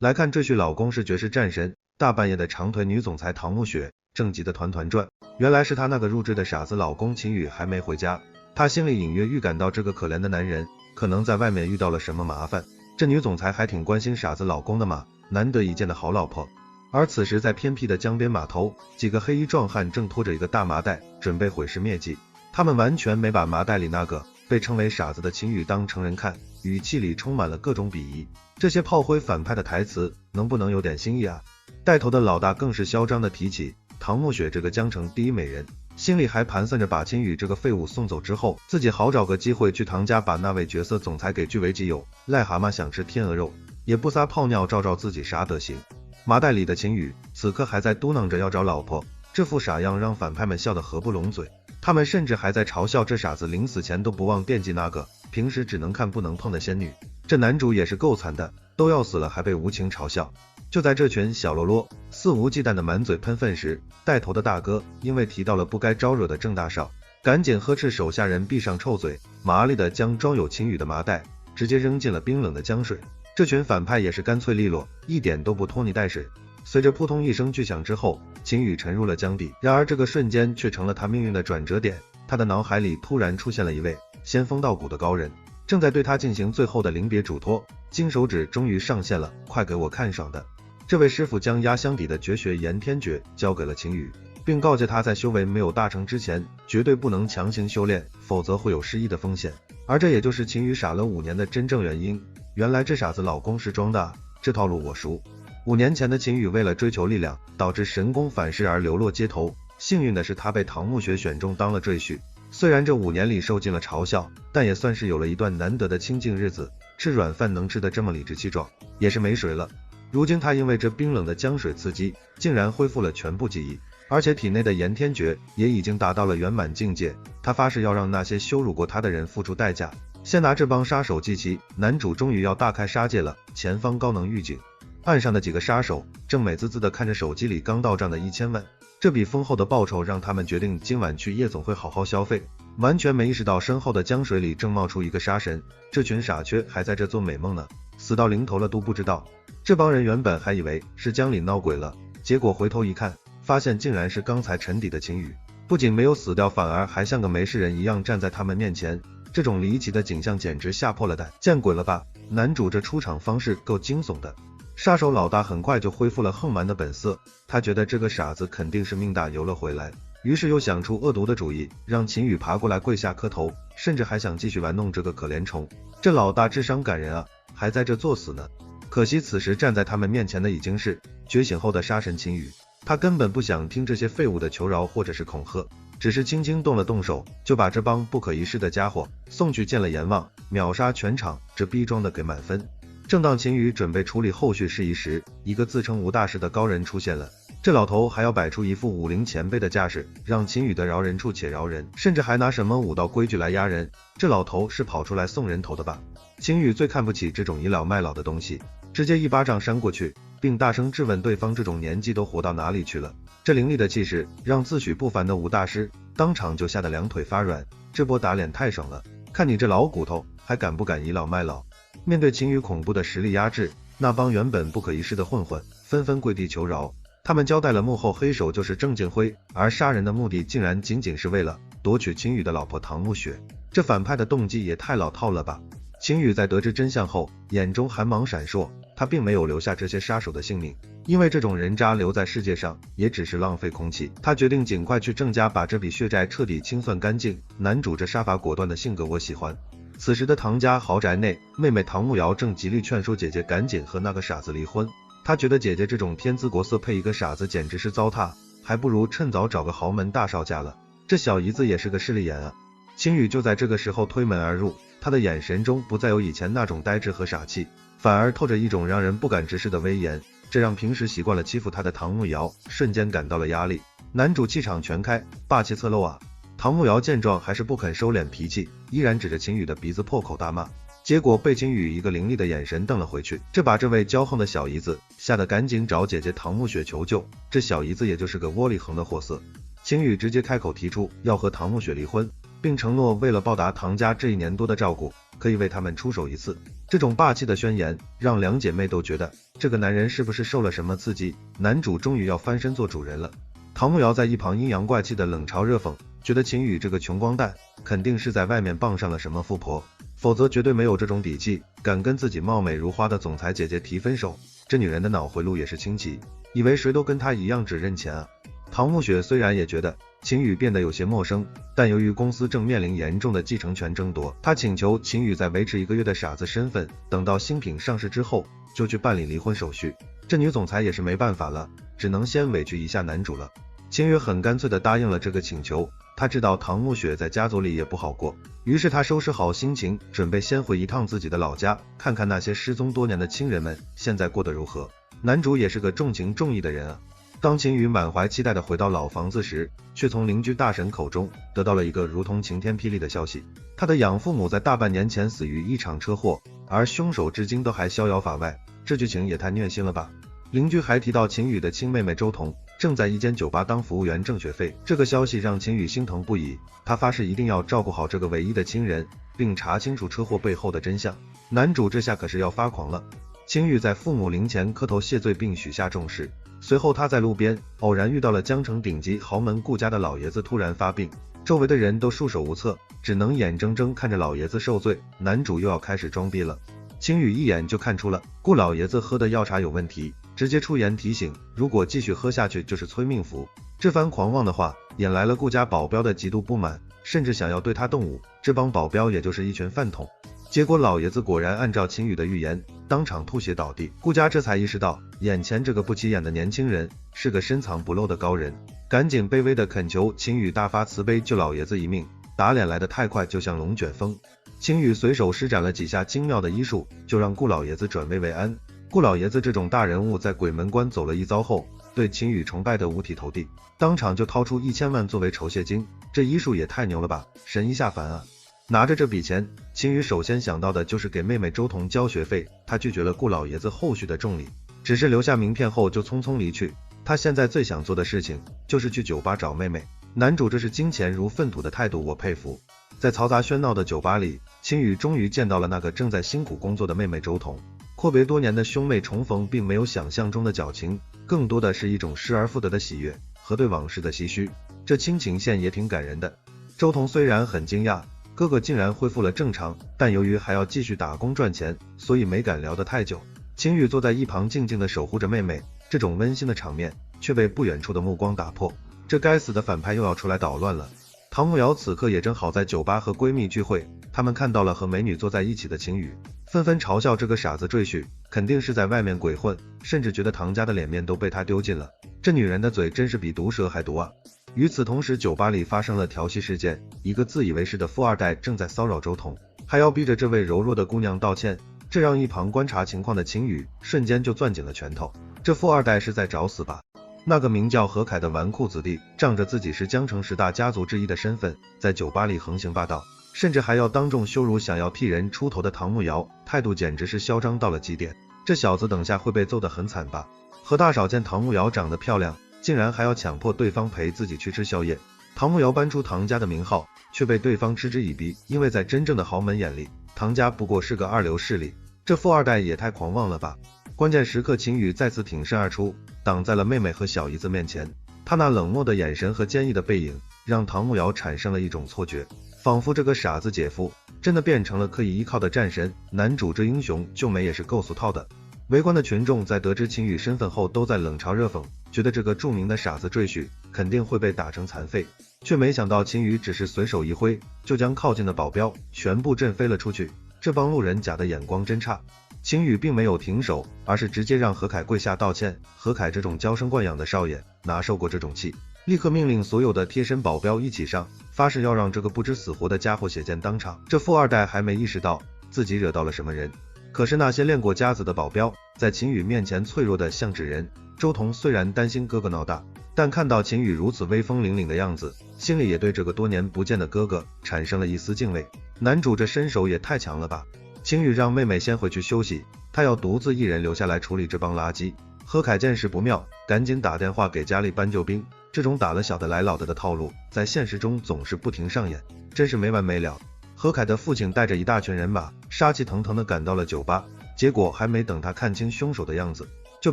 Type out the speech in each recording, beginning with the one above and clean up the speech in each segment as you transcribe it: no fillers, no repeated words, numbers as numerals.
来看赘婿老公是绝世战神，大半夜的长腿女总裁唐慕雪正急得团团转，原来是她那个入赘的傻子老公秦宇还没回家，她心里隐约预感到这个可怜的男人可能在外面遇到了什么麻烦。这女总裁还挺关心傻子老公的嘛，难得一见的好老婆。而此时在偏僻的江边码头，几个黑衣壮汉正拖着一个大麻袋，准备毁尸灭迹。他们完全没把麻袋里那个被称为傻子的秦宇当成人看，语气里充满了各种鄙夷。这些炮灰反派的台词能不能有点新意啊？带头的老大更是嚣张地提起唐慕雪这个江城第一美人，心里还盘算着把秦宇这个废物送走之后，自己好找个机会去唐家把那位绝色总裁给据为己有。癞蛤蟆想吃天鹅肉，也不撒泡尿照照自己啥德行。麻袋里的秦宇此刻还在嘟囔着要找老婆，这副傻样让反派们笑得合不拢嘴。他们甚至还在嘲笑这傻子临死前都不忘惦记那个平时只能看不能碰的仙女。这男主也是够惨的，都要死了还被无情嘲笑。就在这群小喽啰肆无忌惮的满嘴喷粪时，带头的大哥因为提到了不该招惹的郑大少，赶紧呵斥手下人闭上臭嘴，麻利的将装有秦宇的麻袋直接扔进了冰冷的江水。这群反派也是干脆利落，一点都不拖泥带水。随着扑通一声巨响之后，秦宇沉入了江底。然而这个瞬间却成了他命运的转折点，他的脑海里突然出现了一位仙风道骨的高人，正在对他进行最后的临别嘱托。金手指终于上线了，快给我看爽的！这位师傅将压箱底的绝学炎天诀交给了秦宇，并告诫他在修为没有大成之前，绝对不能强行修炼，否则会有失忆的风险。而这也就是秦宇傻了5年的真正原因。原来这傻子老公是装的，这套路我熟。5年前的秦宇为了追求力量，导致神功反噬而流落街头。幸运的是他被唐慕雪选中当了赘婿，虽然这5年里受尽了嘲笑，但也算是有了一段难得的清静日子。吃软饭能吃得这么理直气壮，也是没谁了。如今他因为这冰冷的江水刺激，竟然恢复了全部记忆，而且体内的炎天诀也已经达到了圆满境界。他发誓要让那些羞辱过他的人付出代价，先拿这帮杀手祭旗。男主终于要大开杀戒了，前方高能预警。岸上的几个杀手正美滋滋地看着手机里刚到账的1000万，这笔丰厚的报酬让他们决定今晚去夜总会好好消费，完全没意识到身后的江水里正冒出一个杀神。这群傻缺还在这做美梦呢，死到临头了都不知道。这帮人原本还以为是江里闹鬼了，结果回头一看，发现竟然是刚才沉底的秦宇，不仅没有死掉，反而还像个没事人一样站在他们面前。这种离奇的景象简直吓破了胆，见鬼了吧！男主这出场方式够惊悚的。杀手老大很快就恢复了横蛮的本色，他觉得这个傻子肯定是命大游了回来，于是又想出恶毒的主意，让秦宇爬过来跪下磕头，甚至还想继续玩弄这个可怜虫。这老大智商感人啊，还在这作死呢。可惜此时站在他们面前的已经是觉醒后的杀神秦宇，他根本不想听这些废物的求饶或者是恐吓，只是轻轻动手，就把这帮不可一世的家伙送去见了阎王，秒杀全场，这逼装的给满分。正当秦宇准备处理后续事宜时，一个自称吴大师的高人出现了。这老头还要摆出一副武林前辈的架势，让秦宇的饶人处且饶人，甚至还拿什么武道规矩来压人。这老头是跑出来送人头的吧？秦宇最看不起这种倚老卖老的东西，直接一巴掌扇过去，并大声质问对方这种年纪都活到哪里去了。这凌厉的气势让自诩不凡的吴大师当场就吓得两腿发软，这波打脸太爽了，看你这老骨头还敢不敢倚老卖老。面对秦宇恐怖的实力压制，那帮原本不可一世的混混纷纷跪地求饶。他们交代了幕后黑手就是郑敬辉，而杀人的目的竟然仅仅是为了夺取秦宇的老婆唐慕雪，这反派的动机也太老套了吧。秦宇在得知真相后，眼中寒芒闪烁，他并没有留下这些杀手的性命，因为这种人渣留在世界上也只是浪费空气。他决定尽快去郑家把这笔血债彻底清算干净。男主这杀伐果断的性格我喜欢。此时的唐家豪宅内，妹妹唐慕瑶正极力劝说姐姐赶紧和那个傻子离婚。她觉得姐姐这种天姿国色配一个傻子简直是糟蹋，还不如趁早找个豪门大少嫁了。这小姨子也是个势利眼啊。秦宇就在这个时候推门而入，他的眼神中不再有以前那种呆滞和傻气，反而透着一种让人不敢直视的威严，这让平时习惯了欺负他的唐慕瑶瞬间感到了压力。男主气场全开，霸气侧漏啊。唐慕瑶见状还是不肯收敛脾气，依然指着秦宇的鼻子破口大骂，结果被秦宇一个凌厉的眼神瞪了回去，这把这位骄横的小姨子吓得赶紧找姐姐唐慕雪求救。这小姨子也就是个窝里横的货色。秦宇直接开口提出要和唐慕雪离婚，并承诺为了报答唐家这1年多的照顾，可以为他们出手一次。这种霸气的宣言让两姐妹都觉得这个男人是不是受了什么刺激，男主终于要翻身做主人了。唐慕瑶在一旁阴阳怪气的冷嘲热讽，觉得秦宇这个穷光蛋肯定是在外面傍上了什么富婆，否则绝对没有这种底气敢跟自己貌美如花的总裁姐姐提分手。这女人的脑回路也是清奇，以为谁都跟她一样只认钱啊。唐慕雪虽然也觉得秦宇变得有些陌生，但由于公司正面临严重的继承权争夺，她请求秦宇在维持1个月的傻子身份，等到新品上市之后就去办理离婚手续。这女总裁也是没办法了，只能先委屈一下男主了。秦宇很干脆地答应了这个请求，他知道唐慕雪在家族里也不好过，于是他收拾好心情，准备先回一趟自己的老家，看看那些失踪多年的亲人们现在过得如何。男主也是个重情重义的人啊。当秦宇满怀期待地回到老房子时，却从邻居大婶口中得到了一个如同晴天霹雳的消息，他的养父母在大半年前死于一场车祸，而凶手至今都还逍遥法外。这剧情也太虐心了吧。邻居还提到秦宇的亲妹妹周彤正在一间酒吧当服务员挣学费，这个消息让秦宇心疼不已，他发誓一定要照顾好这个唯一的亲人，并查清楚车祸背后的真相。男主这下可是要发狂了。秦宇在父母灵前磕头谢罪并许下重誓，随后他在路边偶然遇到了江城顶级豪门顾家的老爷子突然发病，周围的人都束手无策，只能眼睁睁看着老爷子受罪。男主又要开始装逼了。秦宇一眼就看出了顾老爷子喝的药茶有问题，直接出言提醒，如果继续喝下去就是催命符。这番狂妄的话引来了顾家保镖的极度不满，甚至想要对他动武。这帮保镖也就是一群饭桶。结果老爷子果然按照秦宇的预言，当场吐血倒地。顾家这才意识到眼前这个不起眼的年轻人是个深藏不露的高人，赶紧卑微的恳求秦宇大发慈悲救老爷子一命。打脸来得太快，就像龙卷风。秦宇随手施展了几下精妙的医术，就让顾老爷子转危为安。顾老爷子这种大人物在鬼门关走了一遭后，对秦宇崇拜得五体投地，当场就掏出1000万作为酬谢金。这医术也太牛了吧，神医下凡啊。拿着这笔钱，秦宇首先想到的就是给妹妹周彤交学费，他拒绝了顾老爷子后续的重礼，只是留下名片后就匆匆离去。他现在最想做的事情就是去酒吧找妹妹。男主这是金钱如粪土的态度，我佩服。在嘈杂喧闹的酒吧里，秦宇终于见到了那个正在辛苦工作的妹妹周彤。阔别多年的兄妹重逢并没有想象中的矫情，更多的是一种失而复得的喜悦和对往事的唏嘘，这亲情线也挺感人的。周彤虽然很惊讶哥哥竟然恢复了正常，但由于还要继续打工赚钱，所以没敢聊得太久。秦宇坐在一旁静静地守护着妹妹，这种温馨的场面却被不远处的目光打破。这该死的反派又要出来捣乱了。唐慕瑶此刻也正好在酒吧和闺蜜聚会，她们看到了和美女坐在一起的秦宇，纷纷嘲笑这个傻子赘婿肯定是在外面鬼混，甚至觉得唐家的脸面都被他丢尽了。这女人的嘴真是比毒蛇还毒啊。与此同时，酒吧里发生了调戏事件，一个自以为是的富二代正在骚扰周彤，还要逼着这位柔弱的姑娘道歉，这让一旁观察情况的秦宇瞬间就攥紧了拳头。这富二代是在找死吧？那个名叫何凯的纨绔子弟，仗着自己是江城10大家族之一的身份，在酒吧里横行霸道，甚至还要当众羞辱想要替人出头的唐慕瑶，态度简直是嚣张到了极点。这小子等下会被揍得很惨吧？何大少见唐慕瑶长得漂亮，竟然还要强迫对方陪自己去吃宵夜。唐慕瑶搬出唐家的名号，却被对方嗤之以鼻，因为在真正的豪门眼里，唐家不过是个二流势力。这富二代也太狂妄了吧！关键时刻，秦宇再次挺身而出，挡在了妹妹和小姨子面前。他那冷漠的眼神和坚毅的背影，让唐慕瑶产生了一种错觉，仿佛这个傻子姐夫真的变成了可以依靠的战神。男主这英雄救美也是够俗套的。围观的群众在得知秦宇身份后，都在冷嘲热讽，觉得这个著名的傻子赘婿肯定会被打成残废，却没想到秦宇只是随手一挥，就将靠近的保镖全部震飞了出去。这帮路人甲的眼光真差。秦宇并没有停手，而是直接让何凯跪下道歉。何凯这种娇生惯养的少爷哪受过这种气，立刻命令所有的贴身保镖一起上，发誓要让这个不知死活的家伙血溅当场。这富二代还没意识到自己惹到了什么人，可是那些练过家子的保镖在秦宇面前脆弱的像纸人。周彤虽然担心哥哥闹大，但看到秦宇如此威风凛凛的样子，心里也对这个多年不见的哥哥产生了一丝敬畏。男主这身手也太强了吧！秦宇让妹妹先回去休息，他要独自一人留下来处理这帮垃圾。何凯见势不妙，赶紧打电话给家里搬救兵。这种打了小的来老的套路，在现实中总是不停上演，真是没完没了。何凯的父亲带着一大群人马，杀气腾腾地赶到了酒吧，结果还没等他看清凶手的样子，就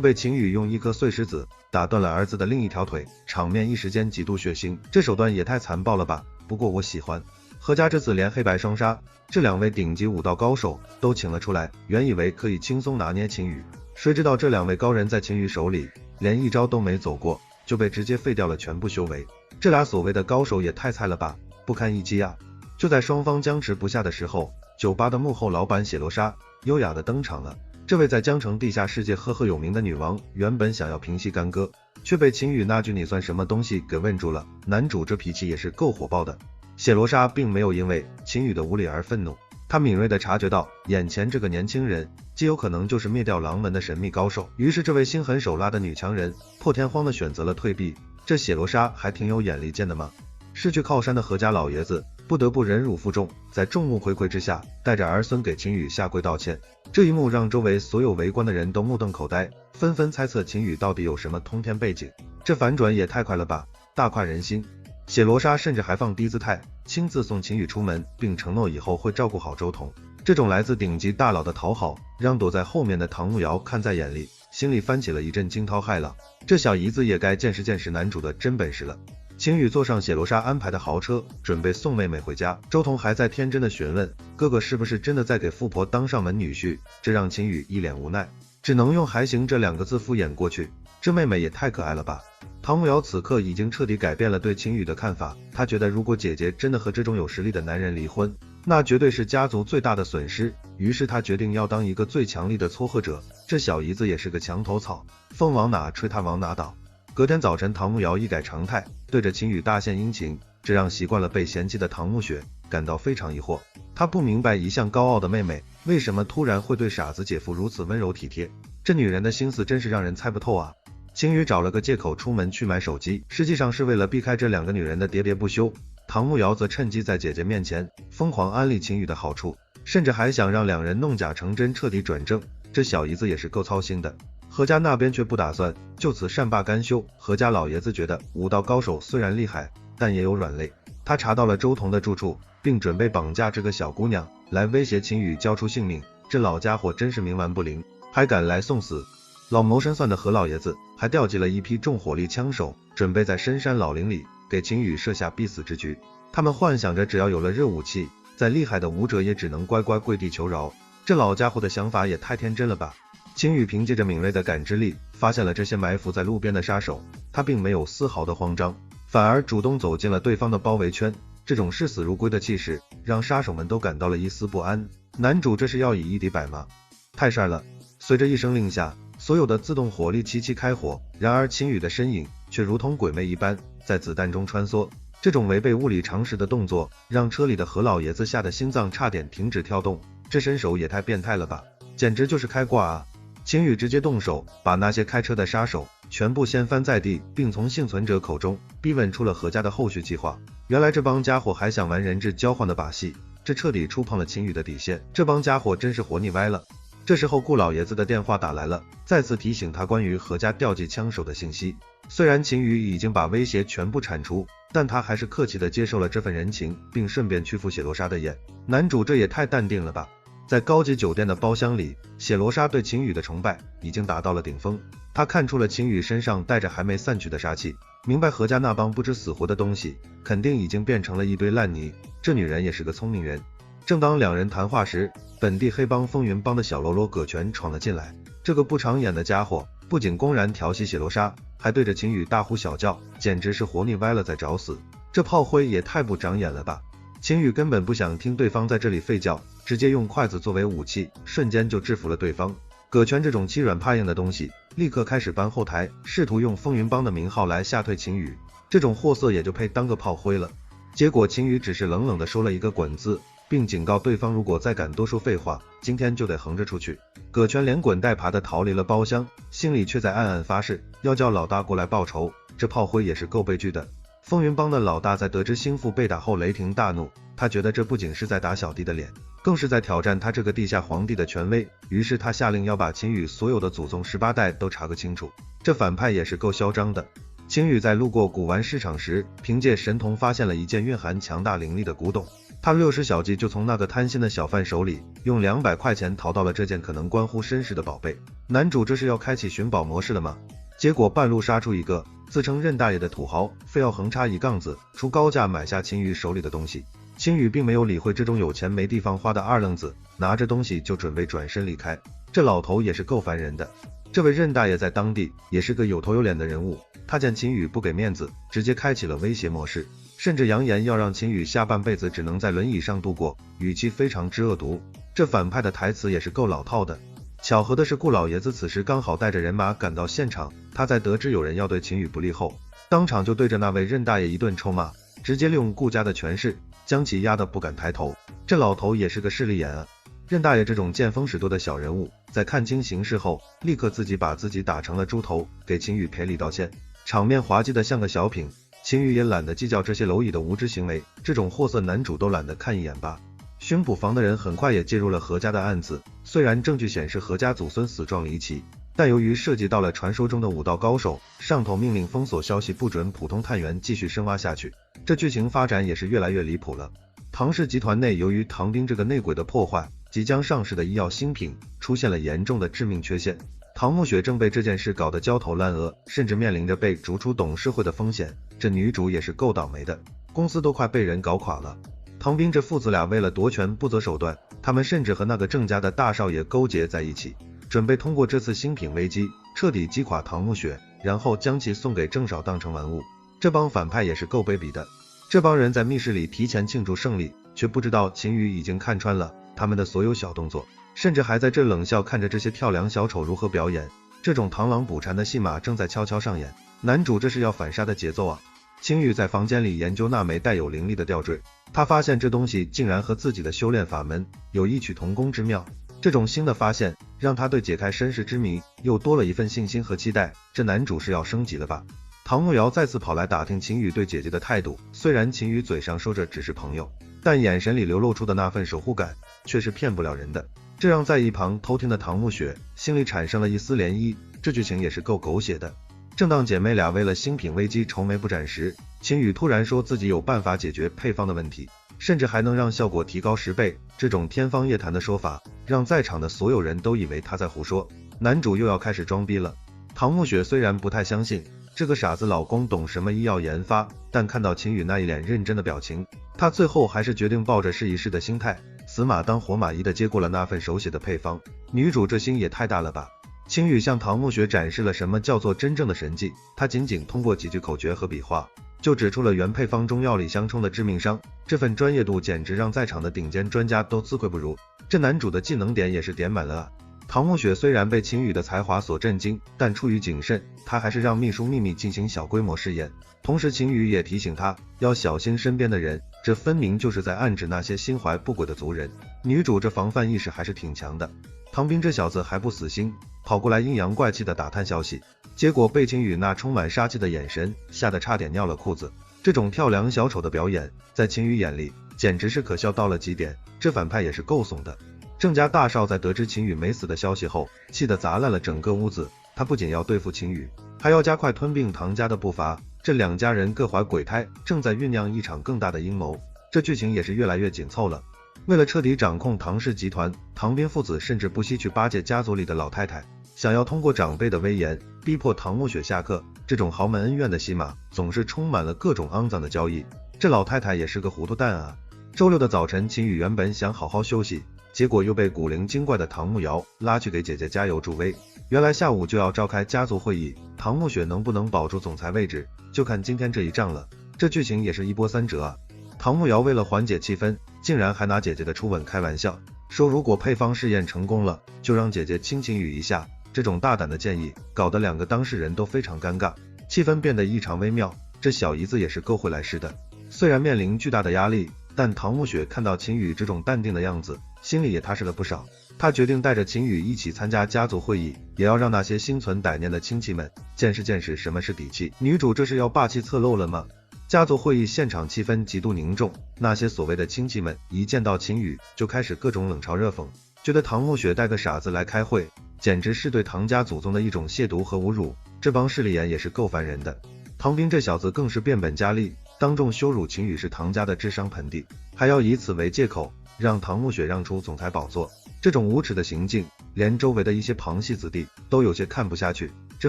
被秦宇用一颗碎石子打断了儿子的另一条腿，场面一时间极度血腥，这手段也太残暴了吧，不过我喜欢。何家这次连黑白双杀，这2位顶级武道高手都请了出来，原以为可以轻松拿捏秦宇，谁知道这2位高人在秦宇手里连一招都没走过，就被直接废掉了全部修为，这俩所谓的高手也太菜了吧，不堪一击啊！就在双方僵持不下的时候，酒吧的幕后老板血罗莎优雅的登场了。这位在江城地下世界赫赫有名的女王，原本想要平息干戈，却被秦宇那句你算什么东西给问住了。男主这脾气也是够火爆的。血罗莎并没有因为秦宇的无礼而愤怒，他敏锐地察觉到眼前这个年轻人极有可能就是灭掉狼门的神秘高手，于是这位心狠手辣的女强人破天荒地选择了退避。这血罗莎还挺有眼力见的吗？失去靠山的何家老爷子不得不忍辱负重，在众目睽睽之下带着儿孙给秦宇下跪道歉。这一幕让周围所有围观的人都目瞪口呆，纷纷猜测秦宇到底有什么通天背景，这反转也太快了吧，大快人心。血罗莎甚至还放低姿态，亲自送秦宇出门，并承诺以后会照顾好周彤。这种来自顶级大佬的讨好，让躲在后面的唐慕瑶看在眼里，心里翻起了一阵惊涛骇浪。这小姨子也该见识见识男主的真本事了。秦宇坐上血罗莎安排的豪车，准备送妹妹回家。周彤还在天真的询问哥哥是不是真的在给富婆当上门女婿，这让秦宇一脸无奈，只能用还行这2个字敷衍过去。这妹妹也太可爱了吧。唐慕瑶此刻已经彻底改变了对秦宇的看法，她觉得如果姐姐真的和这种有实力的男人离婚，那绝对是家族最大的损失，于是她决定要当一个最强力的撮合者。这小姨子也是个墙头草，风往哪吹她往哪倒。隔天早晨，唐慕瑶一改常态，对着秦宇大献殷勤，这让习惯了被嫌弃的唐慕雪感到非常疑惑。她不明白一向高傲的妹妹为什么突然会对傻子姐夫如此温柔体贴，这女人的心思真是让人猜不透啊。秦宇找了个借口出门去买手机，实际上是为了避开这2个女人的喋喋不休。唐慕瑶则趁机在姐姐面前疯狂安利秦宇的好处，甚至还想让2人弄假成真，彻底转正。这小姨子也是够操心的。何家那边却不打算就此善罢甘休，何家老爷子觉得武道高手虽然厉害，但也有软肋。他查到了周彤的住处，并准备绑架这个小姑娘来威胁秦宇交出性命。这老家伙真是冥顽不灵，还敢来送死。老谋深算的何老爷子还调集了一批重火力枪手，准备在深山老林里给秦宇设下必死之局。他们幻想着只要有了热武器，再厉害的武者也只能乖乖跪地求饶。这老家伙的想法也太天真了吧。秦宇凭借着敏锐的感知力发现了这些埋伏在路边的杀手，他并没有丝毫的慌张，反而主动走进了对方的包围圈。这种视死如归的气势让杀手们都感到了一丝不安。男主这是要以一敌百吗？太帅了。随着一声令下，所有的自动火力齐齐开火，然而秦宇的身影却如同鬼魅一般在子弹中穿梭。这种违背物理常识的动作让车里的何老爷子吓得心脏差点停止跳动，这身手也太变态了吧，简直就是开挂啊。秦宇直接动手把那些开车的杀手全部掀翻在地，并从幸存者口中逼问出了何家的后续计划。原来这帮家伙还想玩人质交换的把戏，这彻底触碰了秦宇的底线，这帮家伙真是活腻歪了。这时候顾老爷子的电话打来了，再次提醒他关于何家调集枪手的信息。虽然秦宇已经把威胁全部铲除，但他还是客气地接受了这份人情，并顺便屈服血罗莎的眼。男主这也太淡定了吧。在高级酒店的包厢里，血罗莎对秦宇的崇拜已经达到了顶峰。他看出了秦宇身上带着还没散去的杀气，明白何家那帮不知死活的东西肯定已经变成了一堆烂泥。这女人也是个聪明人。正当2人谈话时，本地黑帮风云帮的小喽啰葛全闯了进来。这个不长眼的家伙不仅公然调戏血罗莎，还对着秦宇大呼小叫，简直是活腻歪了在找死。这炮灰也太不长眼了吧。秦宇根本不想听对方在这里吠叫，直接用筷子作为武器，瞬间就制服了对方。葛全这种欺软怕硬的东西，立刻开始搬后台，试图用风云帮的名号来吓退秦宇。这种货色也就配当个炮灰了。结果秦宇只是冷冷地说了一个滚字，并警告对方如果再敢多说废话，今天就得横着出去。葛全连滚带爬地逃离了包厢，心里却在暗暗发誓要叫老大过来报仇。这炮灰也是够悲剧的。风云帮的老大在得知心腹被打后雷霆大怒，他觉得这不仅是在打小弟的脸，更是在挑战他这个地下皇帝的权威，于是他下令要把秦宇所有的祖宗18代都查个清楚。这反派也是够嚣张的。秦宇在路过古玩市场时，凭借神童发现了一件蕴含强大灵力的古董，他60小计就从那个贪心的小贩手里用200块钱淘到了这件可能关乎身世的宝贝。男主这是要开启寻宝模式了吗？结果半路杀出一个自称任大爷的土豪，非要横插一杠子出高价买下秦宇手里的东西。秦宇并没有理会这种有钱没地方花的二愣子，拿着东西就准备转身离开。这老头也是够烦人的。这位任大爷在当地也是个有头有脸的人物，他见秦宇不给面子，直接开启了威胁模式，甚至扬言要让秦宇下半辈子只能在轮椅上度过，语气非常之恶毒。这反派的台词也是够老套的。巧合的是，顾老爷子此时刚好带着人马赶到现场，他在得知有人要对秦宇不利后，当场就对着那位任大爷一顿臭骂，直接利用顾家的权势将其压得不敢抬头。这老头也是个势利眼啊！任大爷这种见风使舵的小人物，在看清形势后，立刻自己把自己打成了猪头，给秦宇赔礼道歉，场面滑稽的像个小品。秦宇也懒得计较这些蝼蚁的无知行为，这种货色男主都懒得看一眼吧。巡捕房的人很快也介入了何家的案子，虽然证据显示何家祖孙死状离奇，但由于涉及到了传说中的武道高手，上头命令封锁消息，不准普通探员继续深挖下去。这剧情发展也是越来越离谱了。唐氏集团内由于唐兵这个内鬼的破坏，即将上市的医药新品出现了严重的致命缺陷。唐慕雪正被这件事搞得焦头烂额，甚至面临着被逐出董事会的风险。这女主也是够倒霉的，公司都快被人搞垮了。唐兵这父子俩为了夺权不择手段，他们甚至和那个郑家的大少爷勾结在一起，准备通过这次新品危机彻底击垮唐慕雪，然后将其送给郑少当成玩物。这帮反派也是够卑鄙的。这帮人在密室里提前庆祝胜利，却不知道秦宇已经看穿了他们的所有小动作，甚至还在这冷笑看着这些跳梁小丑如何表演。这种螳螂捕蝉的戏码正在悄悄上演，男主这是要反杀的节奏啊！秦宇在房间里研究那枚带有灵力的吊坠，他发现这东西竟然和自己的修炼法门有异曲同工之妙。这种新的发现让他对解开身世之谜又多了一份信心和期待。这男主是要升级了吧？唐慕瑶再次跑来打听秦宇对姐姐的态度，虽然秦宇嘴上说着只是朋友，但眼神里流露出的那份守护感却是骗不了人的。这让在一旁偷听的唐慕雪心里产生了一丝涟漪。这剧情也是够狗血的。正当姐妹俩为了新品危机愁眉不展时，秦宇突然说自己有办法解决配方的问题，甚至还能让效果提高10倍。这种天方夜谭的说法让在场的所有人都以为他在胡说。男主又要开始装逼了。唐慕雪虽然不太相信这个傻子老公懂什么医药研发，但看到秦宇那一脸认真的表情，她最后还是决定抱着试一试的心态，死马当活马医的接过了那份手写的配方。女主这心也太大了吧！秦宇向唐慕雪展示了什么叫做真正的神迹，他仅通过几句口诀和笔画，就指出了原配方中药里相冲的致命伤，这份专业度简直让在场的顶尖专家都自愧不如。这男主的技能点也是点满了啊！唐慕雪虽然被秦宇的才华所震惊，但出于谨慎，他还是让秘书秘密进行小规模试验。同时秦宇也提醒他要小心身边的人，这分明就是在暗指那些心怀不轨的族人。女主这防范意识还是挺强的。唐兵这小子还不死心，跑过来阴阳怪气的打探消息，结果被秦宇那充满杀气的眼神吓得差点尿了裤子。这种跳梁小丑的表演在秦宇眼里简直是可笑到了极点，这反派也是够怂的。郑家大少在得知秦宇没死的消息后，气得砸烂了整个屋子。他不仅要对付秦宇，还要加快吞并唐家的步伐。这两家人各怀鬼胎，正在酝酿一场更大的阴谋。这剧情也是越来越紧凑了。为了彻底掌控唐氏集团，唐斌父子甚至不惜去巴结家族里的老太太，想要通过长辈的威严逼迫唐慕雪下课。这种豪门恩怨的戏码总是充满了各种肮脏的交易。这老太太也是个糊涂蛋啊！周六的早晨，秦宇原本想好好休息，结果又被古灵精怪的唐慕瑶拉去给姐姐加油助威。原来下午就要召开家族会议，唐慕雪能不能保住总裁位置，就看今天这一仗了。这剧情也是一波三折啊！唐慕瑶为了缓解气氛，竟然还拿姐姐的初吻开玩笑，说如果配方试验成功了，就让姐姐亲秦宇一下。这种大胆的建议搞得两个当事人都非常尴尬，气氛变得异常微妙。这小姨子也是够会来事的。虽然面临巨大的压力，但唐慕雪看到秦宇这种淡定的样子，心里也踏实了不少。她决定带着秦宇一起参加家族会议，也要让那些心存歹念的亲戚们见识什么是底气。女主这是要霸气侧漏了吗？家族会议现场气氛极度凝重，那些所谓的亲戚们一见到秦宇就开始各种冷嘲热讽，觉得唐慕雪带个傻子来开会，简直是对唐家祖宗的一种亵渎和侮辱。这帮势利眼也是够烦人的。唐斌这小子更是变本加厉，当众羞辱秦羽是唐家的智商盆地，还要以此为借口让唐慕雪让出总裁宝座。这种无耻的行径，连周围的一些旁系子弟都有些看不下去，这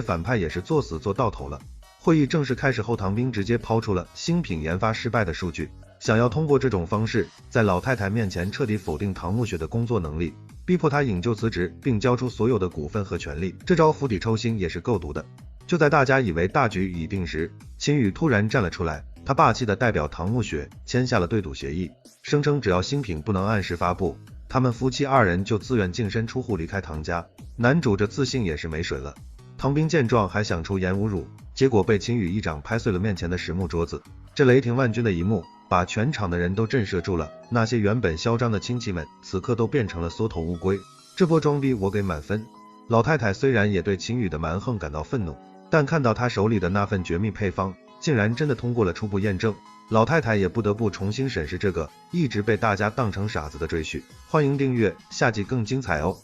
反派也是作死做到头了。会议正式开始后，唐斌直接抛出了新品研发失败的数据，想要通过这种方式在老太太面前彻底否定唐慕雪的工作能力，逼迫她引咎辞职并交出所有的股份和权利。这招釜底抽薪也是够毒的。就在大家以为大局已定时，秦羽突然站了出来，他霸气的代表唐慕雪签下了对赌协议，声称只要新品不能按时发布，他们夫妻二人就自愿净身出户离开唐家。男主这自信也是没水了。唐斌见状还想出言侮辱，结果被秦羽一掌拍碎了面前的实木桌子。这雷霆万钧的一幕把全场的人都震慑住了，那些原本嚣张的亲戚们此刻都变成了缩头乌龟。这波装逼我给满分。老太太虽然也对秦羽的蛮横感到愤怒，但看到他手里的那份绝密配方竟然真的通过了初步验证，老太太也不得不重新审视这个一直被大家当成傻子的赘婿。欢迎订阅，下集更精彩哦。